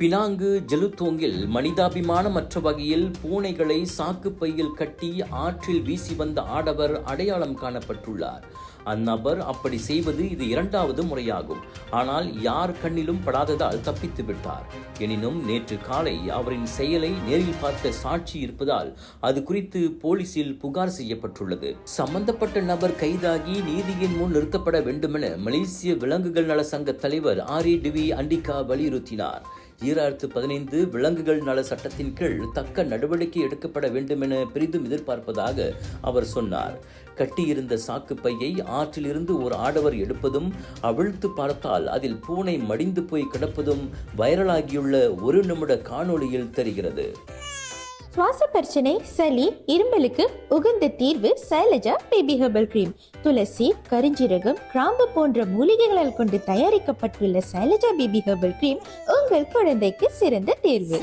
Penang ஜெலுத்தோங்கில் மனிதாபிமானமற்ற வகையில் பூனைகளை சாக்குப்பையில் கட்டி ஆற்றில் வீசி வந்த ஆடவர் அடையாளம் காணப்பட்டுள்ளார். அந்நபர் அப்படி செய்வது இது 2வது முறையாகும். ஆனால் யார் கண்ணிலும் படாததால் தப்பித்து விட்டார். எனினும் நேற்று காலை அவரின் செயலை நேரில் பார்த்த சாட்சி இருப்பதால் அது குறித்து போலீசில் புகார் செய்யப்பட்டுள்ளது. சம்பந்தப்பட்ட நபர் கைதாகி நீதியின் முன் நிறுத்தப்பட வேண்டுமென மலேசிய விலங்குகள் நல சங்க தலைவர் ஆரி டிவி அண்டிகா வலியுறுத்தினார். 2015 விலங்குகள் நல சட்டத்தின் கீழ் தக்க நடவடிக்கை எடுக்கப்பட வேண்டும் என பெரிதும் எதிர்பார்ப்பதாக அவர் சொன்னார். கட்டியிருந்த சாக்குப்பையை ஆற்றில் இருந்து ஒரு ஆடவர் எடுப்பதும் அவிழ்த்து பார்த்தால் அதில் பூனை மடிந்து போய் கிடப்பதும் வைரலாகியுள்ள 1 நிமிட காணொளியில் தெரிகிறது. சுவாச பிரச்சனை, சளி, இருமலுக்கு உகந்த தீர்வு சைலஜா பேபி ஹெர்பல் கிரீம். துளசி, கரிஞ்சீரகம், கிராம்பு போன்ற மூலிகைகளால் கொண்டு தயாரிக்கப்பட்டுள்ள சைலஜா பேபி ஹெர்பல் கிரீம் உங்கள் குழந்தைக்கு சிறந்த தேர்வு.